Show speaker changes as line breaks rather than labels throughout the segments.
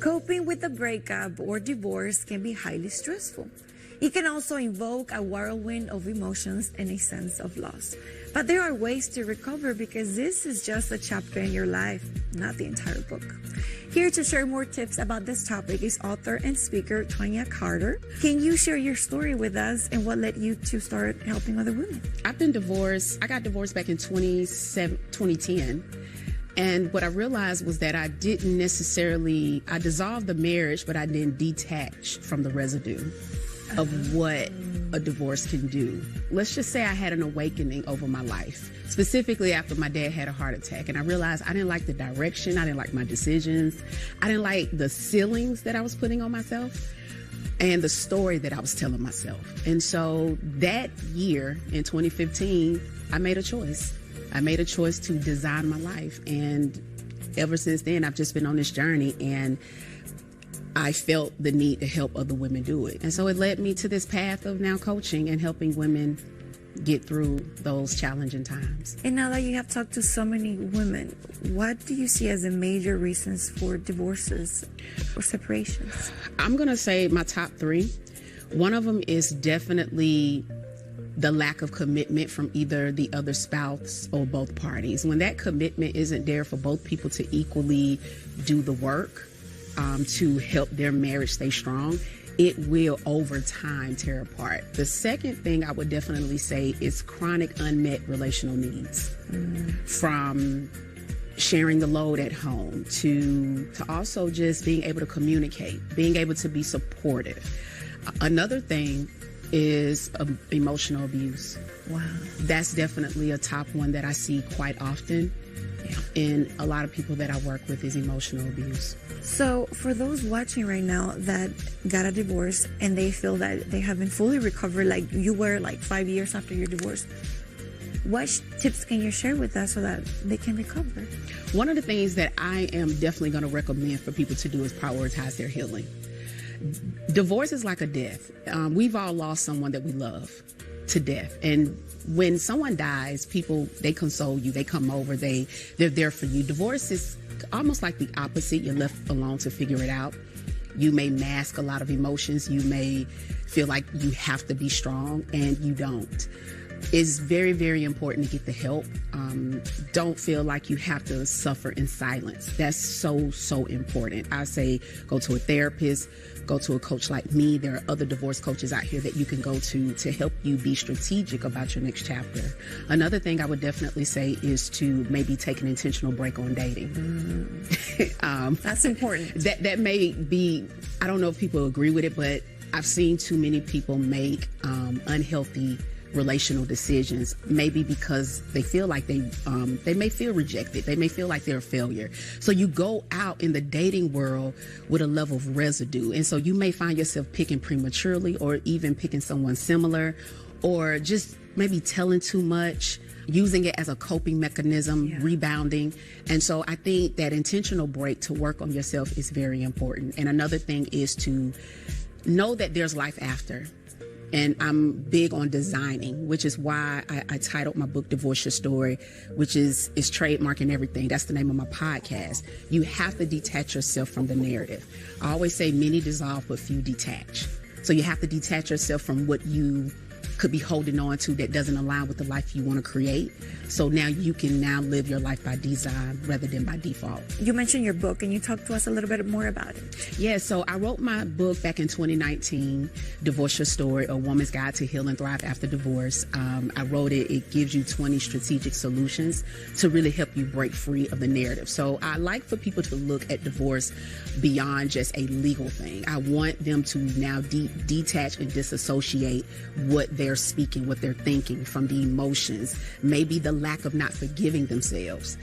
Coping with a breakup or divorce can be highly stressful. It can also invoke a whirlwind of emotions and a sense of loss. But there are ways to recover because this is just a chapter in your life, not the entire book. Here to share more tips about this topic is author and speaker Tanya Carter. Can you share your story with us and what led you to start helping other women?
I've been divorced. I got divorced back in 2010. And what I realized was that I dissolved the marriage, but I didn't detach from the residue of what a divorce can do. Let's just say I had an awakening over my life, specifically after my dad had a heart attack. And I realized I didn't like the direction. I didn't like my decisions. I didn't like the ceilings that I was putting on myself and the story that I was telling myself. And so that year in 2015, I made a choice. I made a choice to design my life. And ever since then, I've just been on this journey, and I felt the need to help other women do it. And so it led me to this path of now coaching and helping women get through those challenging times.
And now that you have talked to so many women, what do you see as the major reasons for divorces or separations?
I'm going to say my top three. One of them is definitely the lack of commitment from either the other spouse or both parties. When that commitment isn't there for both people to equally do the work to help their marriage stay strong, it will over time tear apart. The second thing I would definitely say is chronic unmet relational needs, from sharing the load at home to also just being able to communicate, being able to be supportive. Another thing is emotional abuse.
Wow.
That's definitely a top one that I see quite often in a lot of people that I work with, is emotional abuse.
So for those watching right now that got a divorce and they feel that they haven't fully recovered, like you were like 5 years after your divorce, what tips can you share with us so that they can recover?
One of the things that I am definitely going to recommend for people to do is prioritize their healing. Divorce is like a death. We've all lost someone that we love to death. And when someone dies, people, they console you, they come over, they're there for you. Divorce is almost like the opposite. You're left alone to figure it out. You may mask a lot of emotions. You may feel like you have to be strong, and you don't. It's very, very important to get the help. Don't feel like you have to suffer in silence. That's so, so important. I say go to a therapist, go to a coach like me. There are other divorce coaches out here that you can go to help you be strategic about your next chapter. Another thing I would definitely say is to maybe take an intentional break on dating.
That's important.
That may be, I don't know if people agree with it, but I've seen too many people make unhealthy relational decisions, maybe because they feel like they may feel rejected. They may feel like they're a failure. So you go out in the dating world with a level of residue. And so you may find yourself picking prematurely, or even picking someone similar, or just maybe telling too much, using it as a coping mechanism, rebounding. And so I think that intentional break to work on yourself is very important. And another thing is to know that there's life after. And I'm big on designing, which is why I titled my book Divorce Your Story, which is trademarking everything. That's the name of my podcast. You have to detach yourself from the narrative. I always say many dissolve, but few detach. So you have to detach yourself from what you could be holding on to that doesn't align with the life you want to create. So now you can now live your life by design rather than by default.
You mentioned your book. Can you talk to us a little bit more about it?
Yeah, so I wrote my book back in 2019, Divorce Your Story, A Woman's Guide to Heal and Thrive After Divorce. I wrote it. It gives you 20 strategic solutions to really help you break free of the narrative. So I like for people to look at divorce beyond just a legal thing. I want them to now detach and disassociate what they're speaking, what they're thinking, from the emotions, maybe the lack of not forgiving themselves,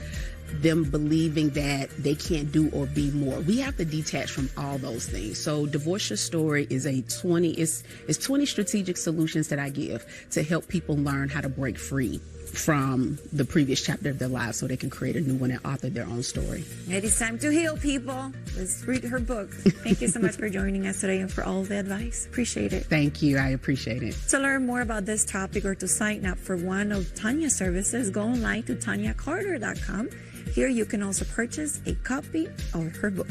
them believing that they can't do or be more. We have to detach from all those things. So Divorce Your Story is it's 20 strategic solutions that I give to help people learn how to break free from the previous chapter of their lives so they can create a new one and author their own story.
It is time to heal, people. Let's read her book. Thank you so much for joining us today and for all the advice. Appreciate it.
Thank you. I appreciate it.
To learn more about this topic or to sign up for one of Tanya's services, go online to tanyacarter.com. Here you can also purchase a copy of her book.